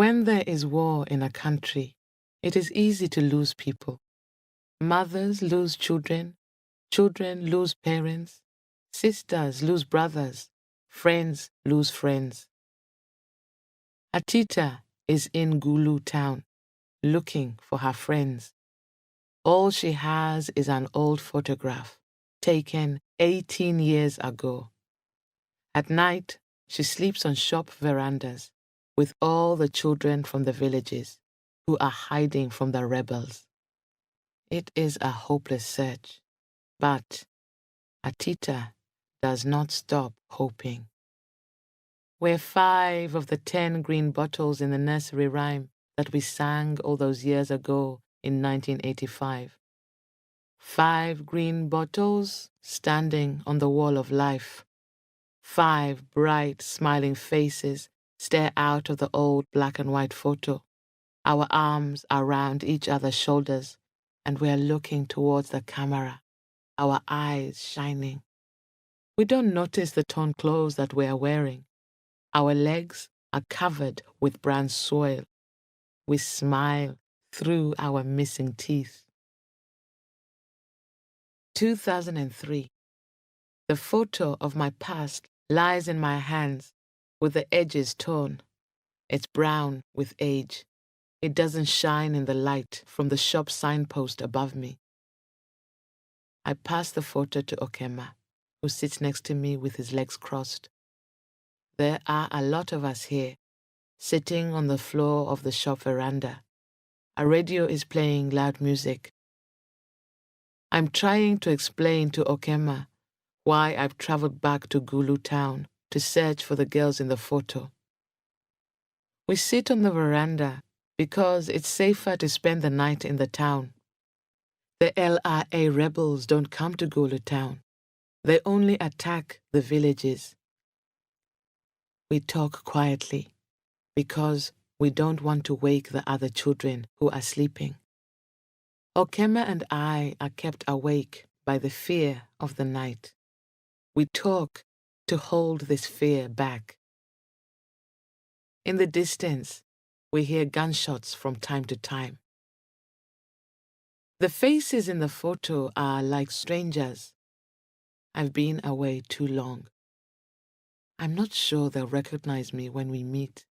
When there is war in a country, it is easy to lose people. Mothers lose children, children lose parents, sisters lose brothers, friends lose friends. Atita is in Gulu town, looking for her friends. All she has is an old photograph, taken 18 years ago. At night, she sleeps on shop verandas with all the children from the villages who are hiding from the rebels. It is a hopeless search, but Atita does not stop hoping. We're 5 of the 10 green bottles in the nursery rhyme that we sang all those years ago in 1985. 5 green bottles standing on the wall of life. 5 bright, smiling faces stare out of the old black and white photo. Our arms are around each other's shoulders, and we are looking towards the camera, our eyes shining. We don't notice the torn clothes that we are wearing. Our legs are covered with brown soil. We smile through our missing teeth. 2003. The photo of my past lies in my hands with the edges torn. It's brown with age. It doesn't shine in the light from the shop signpost above me. I pass the photo to Okema, who sits next to me with his legs crossed. There are a lot of us here, sitting on the floor of the shop veranda. A radio is playing loud music. I'm trying to explain to Okema why I've traveled back to Gulu town to search for the girls in the photo. We sit on the veranda because it's safer to spend the night in the town. The LRA rebels don't come to Gulu town. They only attack the villages. We talk quietly because we don't want to wake the other children who are sleeping. Okema and I are kept awake by the fear of the night. We talk to hold this fear back. In the distance, we hear gunshots from time to time. The faces in the photo are like strangers. I've been away too long. I'm not sure they'll recognize me when we meet.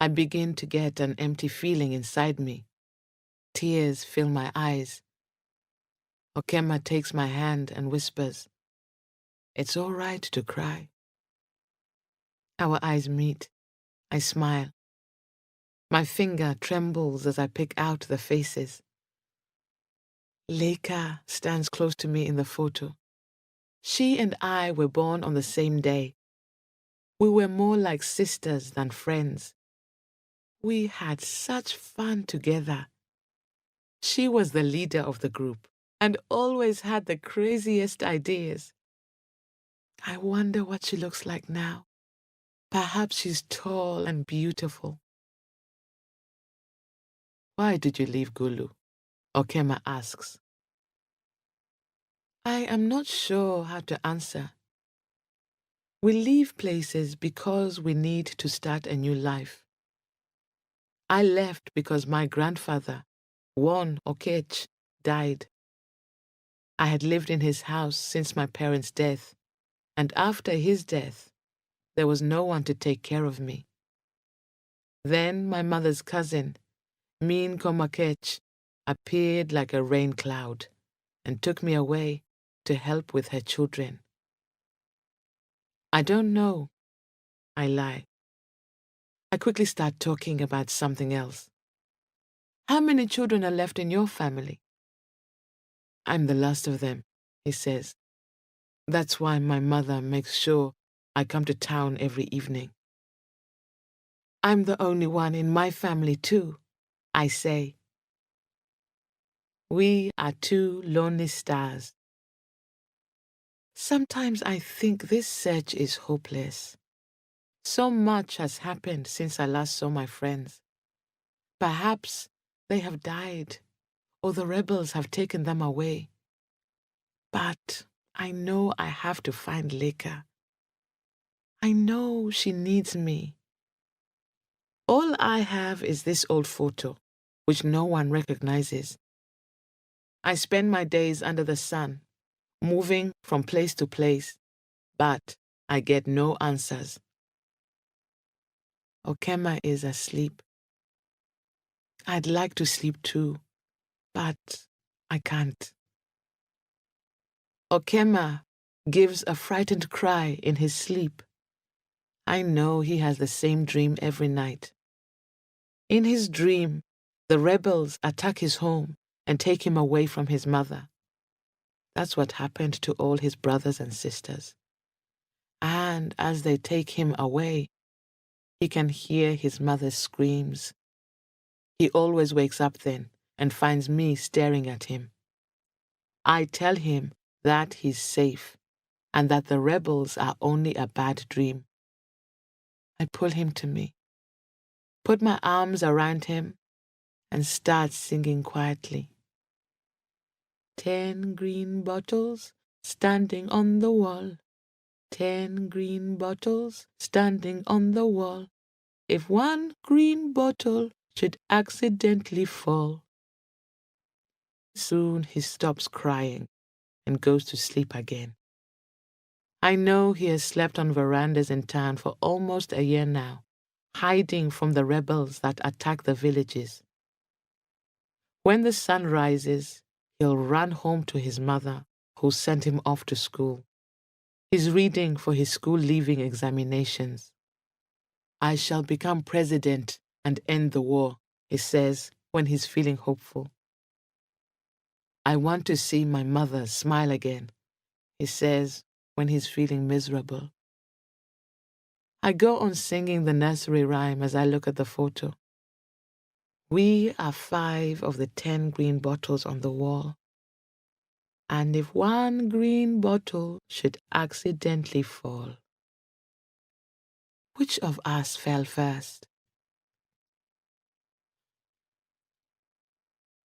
I begin to get an empty feeling inside me. Tears fill my eyes. Okema takes my hand and whispers, "It's all right to cry." Our eyes meet. I smile. My finger trembles as I pick out the faces. Leica stands close to me in the photo. She and I were born on the same day. We were more like sisters than friends. We had such fun together. She was the leader of the group and always had the craziest ideas. I wonder what she looks like now. Perhaps she's tall and beautiful. Why did you leave Gulu? Okema asks. I am not sure how to answer. We leave places because we need to start a new life. I left because my grandfather, Won Okech, died. I had lived in his house since my parents' death, and after his death, there was no one to take care of me. Then my mother's cousin, Min Komakech, appeared like a rain cloud and took me away to help with her children. I don't know. I lie. I quickly start talking about something else. How many children are left in your family? I'm the last of them, he says. That's why my mother makes sure I come to town every evening. I'm the only one in my family too, I say. We are 2 lonely stars. Sometimes I think this search is hopeless. So much has happened since I last saw my friends. Perhaps they have died, or the rebels have taken them away. But I know I have to find Leica. I know she needs me. All I have is this old photo, which no one recognizes. I spend my days under the sun, moving from place to place, but I get no answers. Okema is asleep. I'd like to sleep too, but I can't. Okema gives a frightened cry in his sleep. I know he has the same dream every night. In his dream, the rebels attack his home and take him away from his mother. That's what happened to all his brothers and sisters. And as they take him away, he can hear his mother's screams. He always wakes up then and finds me staring at him. I tell him that he's safe and that the rebels are only a bad dream. I pull him to me, put my arms around him, and start singing quietly. 10 green bottles standing on the wall. 10 green bottles standing on the wall. If one green bottle should accidentally fall. Soon he stops crying and goes to sleep again. I know he has slept on verandas in town for almost a year now, hiding from the rebels that attack the villages. When the sun rises, he'll run home to his mother, who sent him off to school. He's reading for his school leaving examinations. I shall become president and end the war, he says when he's feeling hopeful. I want to see my mother smile again, he says when he's feeling miserable. I go on singing the nursery rhyme as I look at the photo. We are 5 of the 10 green bottles on the wall. And if one green bottle should accidentally fall, which of us fell first?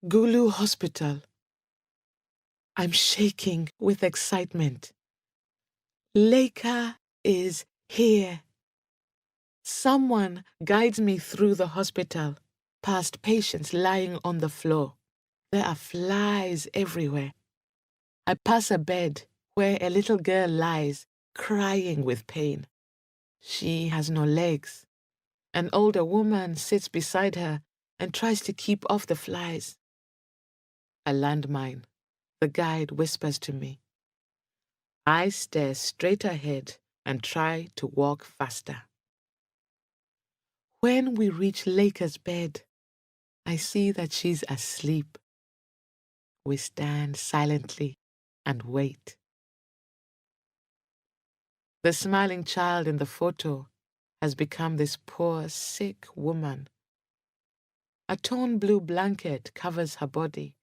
Gulu Hospital. I'm shaking with excitement. Leica is here. Someone guides me through the hospital, past patients lying on the floor. There are flies everywhere. I pass a bed where a little girl lies, crying with pain. She has no legs. An older woman sits beside her and tries to keep off the flies. A landmine. The guide whispers to me. I stare straight ahead and try to walk faster. When we reach Leica's bed, I see that she's asleep. We stand silently and wait. The smiling child in the photo has become this poor, sick woman. A torn blue blanket covers her body.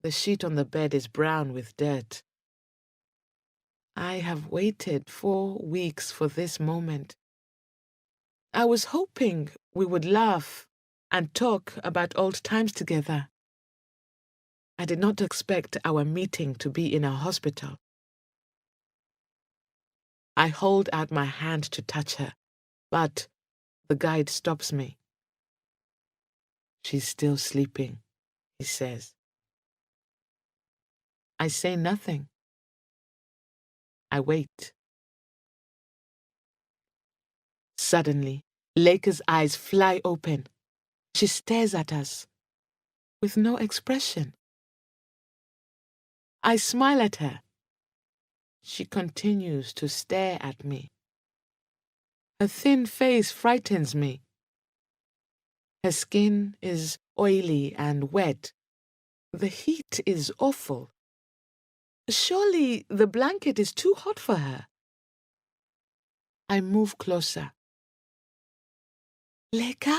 The sheet on the bed is brown with dirt. I have waited 4 weeks for this moment. I was hoping we would laugh and talk about old times together. I did not expect our meeting to be in a hospital. I hold out my hand to touch her, but the guide stops me. She's still sleeping, he says. I say nothing. I wait. Suddenly, Leica's eyes fly open. She stares at us with no expression. I smile at her. She continues to stare at me. Her thin face frightens me. Her skin is oily and wet. The heat is awful. Surely the blanket is too hot for her. I move closer. Leica?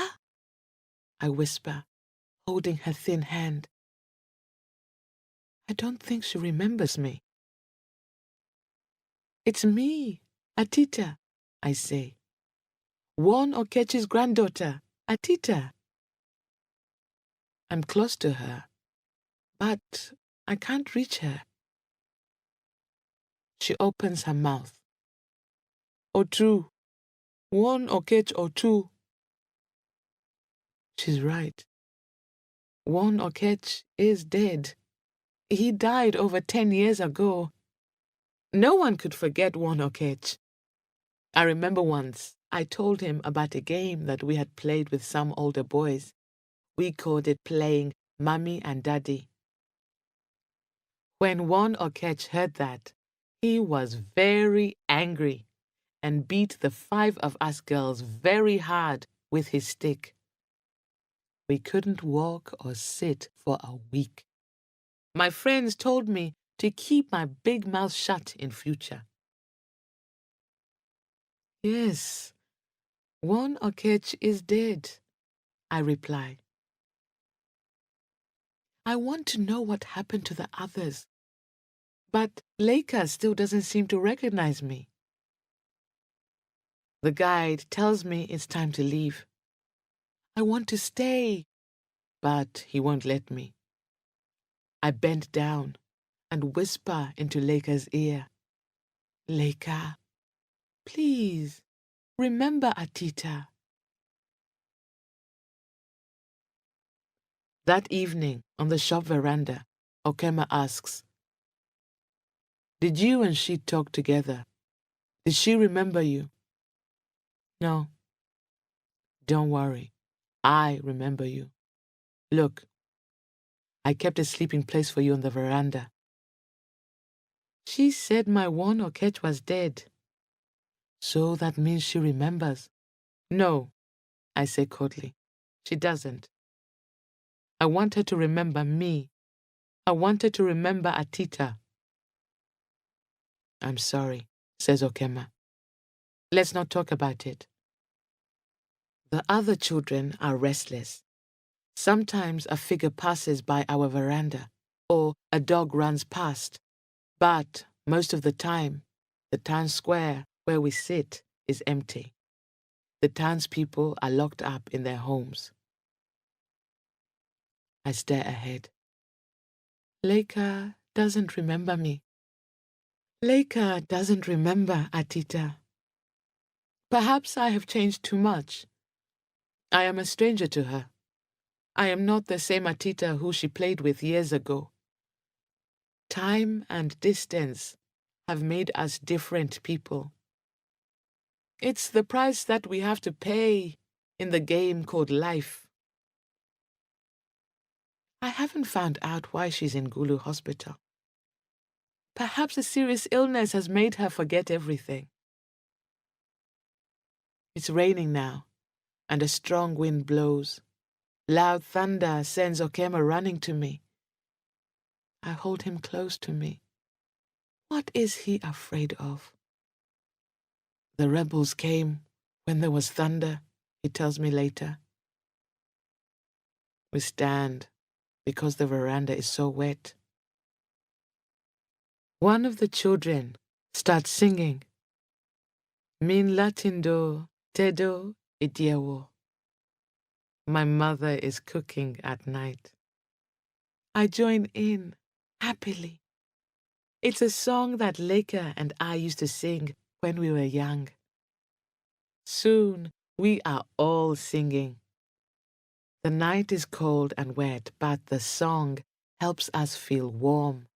I whisper, holding her thin hand. I don't think she remembers me. It's me, Atita, I say. One Okechi's granddaughter, Atita. I'm close to her, but I can't reach her. She opens her mouth. Otu, one Okech Otu. She's right. One Okech is dead. He died over 10 years ago. No one could forget One Okech. I remember once I told him about a game that we had played with some older boys. We called it playing Mummy and Daddy. When One Okech heard that, he was very angry and beat the 5 of us girls very hard with his stick. We couldn't walk or sit for a week. My friends told me to keep my big mouth shut in future. Yes, One Okech is dead, I reply. I want to know what happened to the others. But Leica still doesn't seem to recognize me. The guide tells me it's time to leave. I want to stay, but he won't let me. I bend down and whisper into Leica's ear. Leica, please, remember Atita. That evening, on the shop veranda, Okema asks, did you and she talk together? Did she remember you? No. Don't worry. I remember you. Look, I kept a sleeping place for you on the veranda. She said my One Okech was dead. So that means she remembers. No, I say coldly. She doesn't. I want her to remember me. I want her to remember Atita. I'm sorry, says Okema. Let's not talk about it. The other children are restless. Sometimes a figure passes by our veranda, or a dog runs past. But most of the time, the town square where we sit is empty. The townspeople are locked up in their homes. I stare ahead. Leica doesn't remember me. Leica doesn't remember Atita. Perhaps I have changed too much. I am a stranger to her. I am not the same Atita who she played with years ago. Time and distance have made us different people. It's the price that we have to pay in the game called life. I haven't found out why she's in Gulu Hospital. Perhaps a serious illness has made her forget everything. It's raining now, and a strong wind blows. Loud thunder sends Okema running to me. I hold him close to me. What is he afraid of? The rebels came when there was thunder, he tells me later. We stand because the veranda is so wet. One of the children starts singing, Min latindo, tedo, idiewo. My mother is cooking at night. I join in, happily. It's a song that Leica and I used to sing when we were young. Soon we are all singing. The night is cold and wet, but the song helps us feel warm,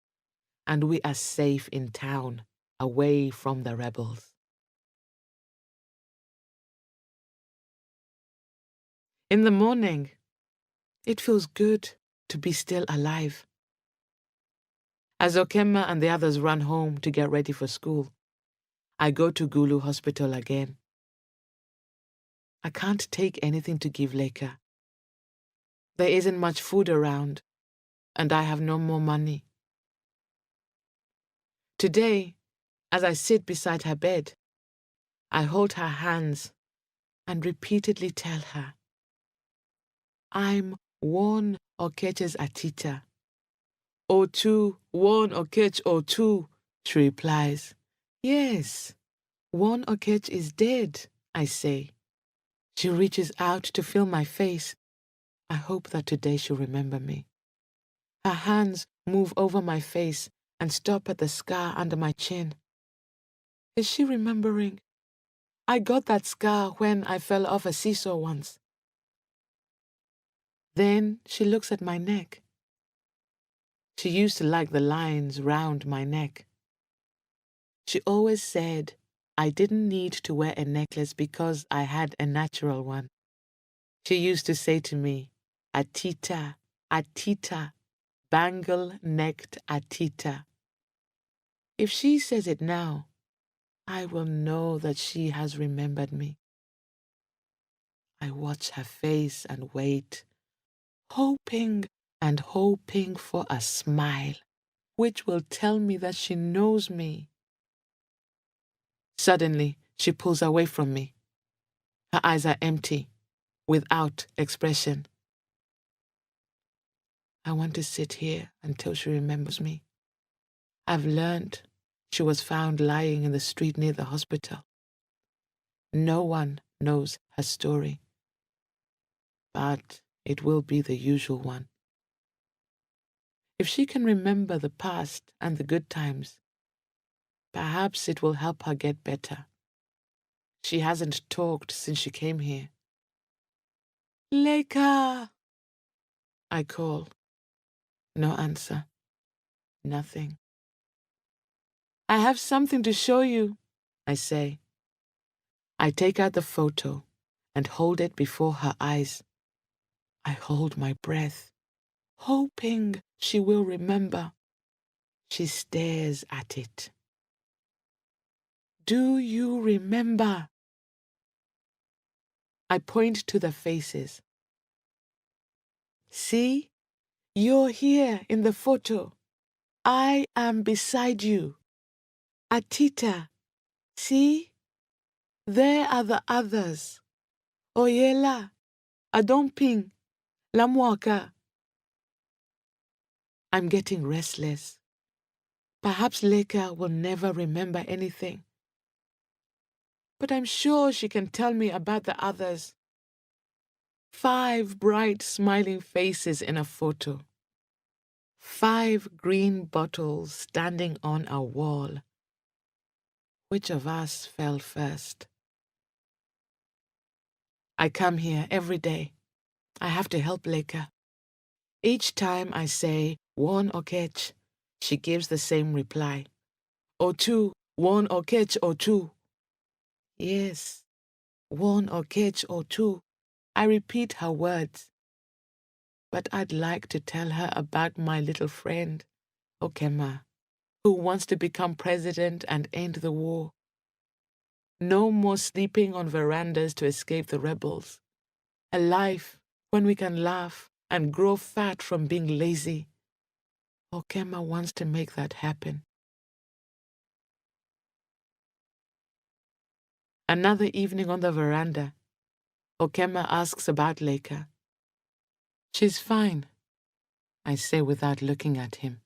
and we are safe in town, away from the rebels. In the morning, it feels good to be still alive. As Okema and the others run home to get ready for school, I go to Gulu Hospital again. I can't take anything to give Leica. There isn't much food around, and I have no more money. Today, as I sit beside her bed, I hold her hands and repeatedly tell her, I'm One Okech's Atita. O2, One Okech O2, she replies. Yes, One Okech is dead, I say. She reaches out to feel my face. I hope that today she'll remember me. Her hands move over my face and stop at the scar under my chin. Is she remembering? I got that scar when I fell off a seesaw once. Then she looks at my neck. She used to like the lines round my neck. She always said I didn't need to wear a necklace because I had a natural one. She used to say to me, Atita, Atita, bangle-necked Atita. If she says it now, I will know that she has remembered me. I watch her face and wait, hoping and hoping for a smile, which will tell me that she knows me. Suddenly, she pulls away from me. Her eyes are empty, without expression. I want to sit here until she remembers me. I've learned she was found lying in the street near the hospital. No one knows her story, but it will be the usual one. If she can remember the past and the good times, perhaps it will help her get better. She hasn't talked since she came here. Leka! I call. No answer. Nothing. I have something to show you, I say. I take out the photo and hold it before her eyes. I hold my breath, hoping she will remember. She stares at it. Do you remember? I point to the faces. See? You're here in the photo. I am beside you. Atita, see? There are the others. Oyela, Adomping, Lamwaka. I'm getting restless. Perhaps Leka will never remember anything. But I'm sure she can tell me about the others. 5 bright smiling faces in a photo. 5 green bottles standing on a wall. Which of us fell first? I come here every day. I have to help Leka. Each time I say, one okech, she gives the same reply. Otu, one okech otu. Yes, one okech otu. I repeat her words. But I'd like to tell her about my little friend, Okema, who wants to become president and end the war. No more sleeping on verandas to escape the rebels. A life when we can laugh and grow fat from being lazy. Okema wants to make that happen. Another evening on the veranda, Okema asks about Leka. She's fine, I say without looking at him.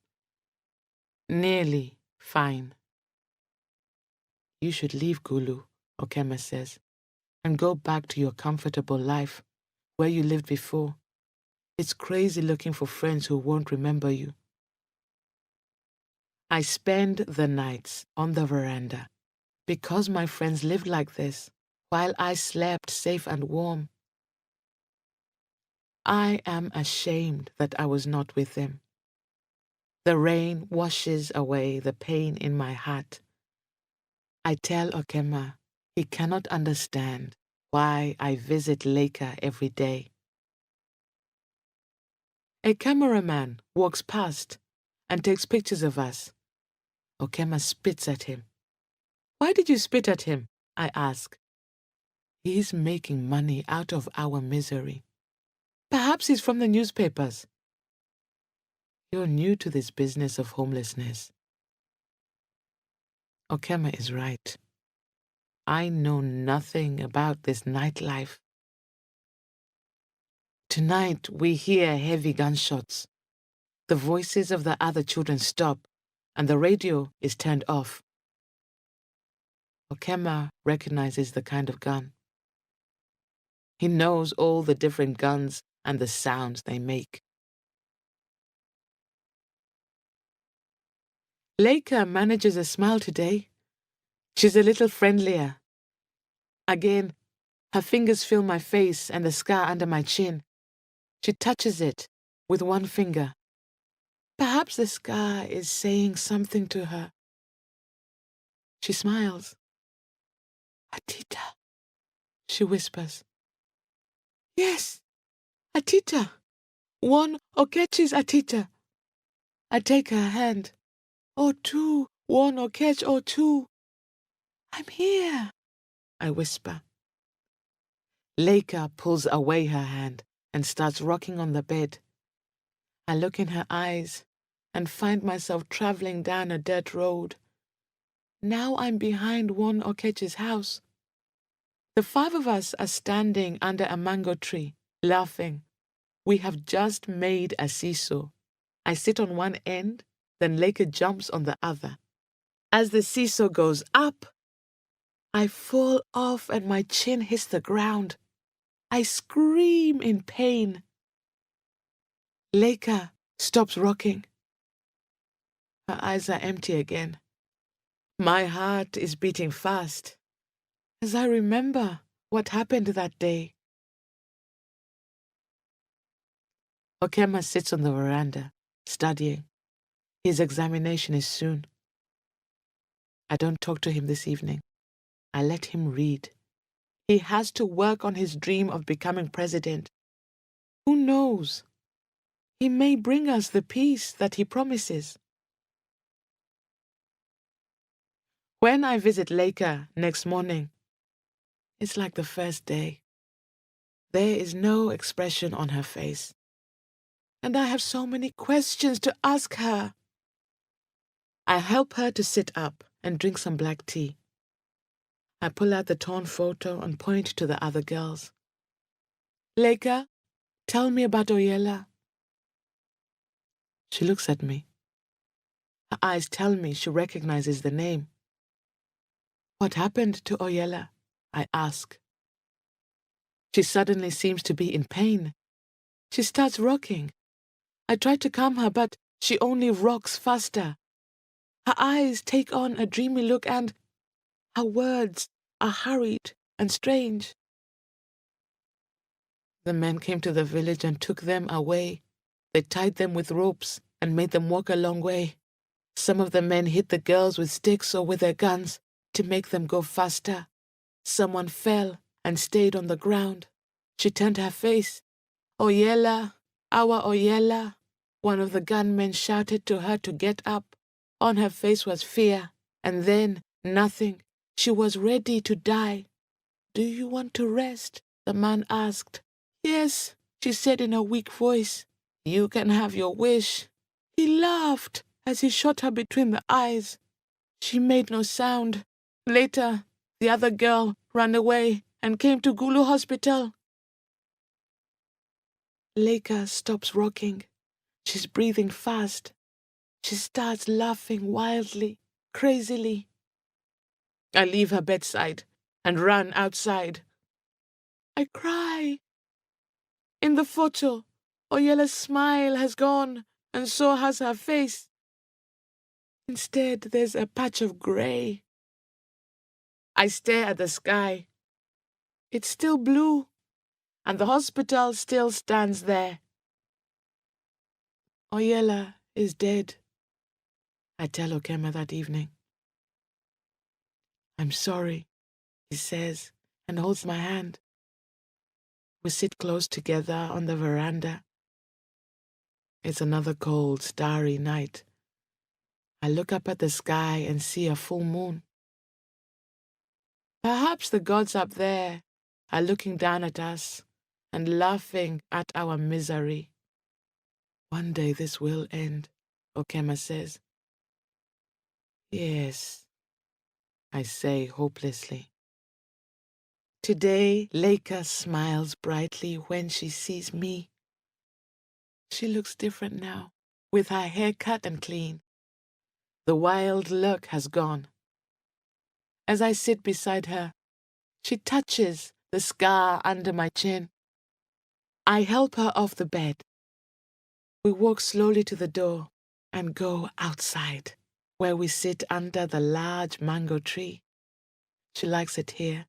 Nearly fine. You should leave Gulu, Okema says, and go back to your comfortable life, where you lived before. It's crazy looking for friends who won't remember you. I spend the nights on the veranda because my friends lived like this, while I slept safe and warm. I am ashamed that I was not with them. The rain washes away the pain in my heart. I tell Okema he cannot understand why I visit Leka every day. A cameraman walks past and takes pictures of us. Okema spits at him. Why did you spit at him? I ask. He's making money out of our misery. Perhaps he's from the newspapers. You're new to this business of homelessness. Okema is right. I know nothing about this nightlife. Tonight we hear heavy gunshots. The voices of the other children stop, and the radio is turned off. Okema recognizes the kind of gun. He knows all the different guns and the sounds they make. Leka manages a smile today. She's a little friendlier. Again, her fingers feel my face and the scar under my chin. She touches it with one finger. Perhaps the scar is saying something to her. She smiles. Atita, she whispers. Yes, Atita. One Okech's Atita. I take her hand. Oh, two, one Okech, oh, two. I'm here, I whisper. Leica pulls away her hand and starts rocking on the bed. I look in her eyes and find myself traveling down a dirt road. Now I'm behind one Okech's house. The five of us are standing under a mango tree, laughing. We have just made a seesaw. I sit on one end, then Leica jumps on the other. As the seesaw goes up, I fall off and my chin hits the ground. I scream in pain. Leica stops rocking. Her eyes are empty again. My heart is beating fast as I remember what happened that day. Okema sits on the veranda, studying. His examination is soon. I don't talk to him this evening. I let him read. He has to work on his dream of becoming president. Who knows? He may bring us the peace that he promises. When I visit Leica next morning, it's like the first day. There is no expression on her face. And I have so many questions to ask her. I help her to sit up and drink some black tea. I pull out the torn photo and point to the other girls. Leica, tell me about Oyela. She looks at me. Her eyes tell me she recognizes the name. What happened to Oyela? I ask. She suddenly seems to be in pain. She starts rocking. I try to calm her, but she only rocks faster. Her eyes take on a dreamy look and her words are hurried and strange. The men came to the village and took them away. They tied them with ropes and made them walk a long way. Some of the men hit the girls with sticks or with their guns to make them go faster. Someone fell and stayed on the ground. She turned her face. Oyela, our Oyela. One of the gunmen shouted to her to get up. On her face was fear, and then nothing. She was ready to die. Do you want to rest? The man asked. Yes, she said in a weak voice. You can have your wish. He laughed as he shot her between the eyes. She made no sound. Later, the other girl ran away and came to Gulu Hospital. Leica stops rocking. She's breathing fast. She starts laughing wildly, crazily. I leave her bedside and run outside. I cry. In the photo, Oyela's smile has gone, and so has her face. Instead, there's a patch of grey. I stare at the sky. It's still blue, and the hospital still stands there. Oyela is dead, I tell Okema that evening. I'm sorry, he says, and holds my hand. We sit close together on the veranda. It's another cold, starry night. I look up at the sky and see a full moon. Perhaps the gods up there are looking down at us and laughing at our misery. One day this will end, Okema says. Yes, I say hopelessly. Today, Leica smiles brightly when she sees me. She looks different now, with her hair cut and clean. The wild look has gone. As I sit beside her, she touches the scar under my chin. I help her off the bed. We walk slowly to the door and go outside, where we sit under the large mango tree. She likes it here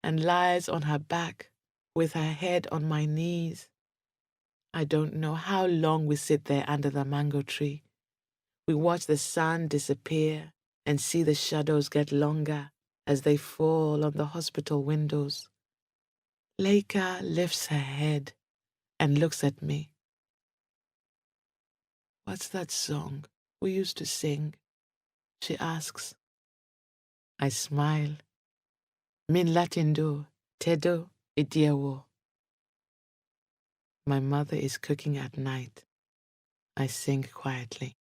and lies on her back with her head on my knees. I don't know how long we sit there under the mango tree. We watch the sun disappear and see the shadows get longer as they fall on the hospital windows. Leica lifts her head and looks at me. "What's that song we used to sing?" she asks. I smile. Min latindo, tedo idiewo. My mother is cooking at night. I sing quietly.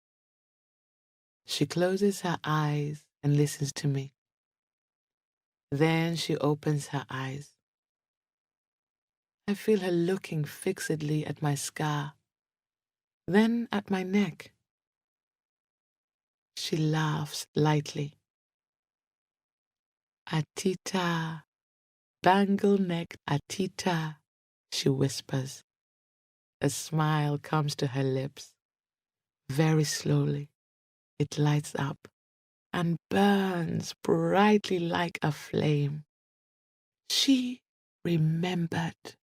She closes her eyes and listens to me. Then she opens her eyes. I feel her looking fixedly at my scar, then at my neck. She laughs lightly. "Atita, bangle-necked Atita," she whispers. A smile comes to her lips. Very slowly, it lights up and burns brightly like a flame. She remembered.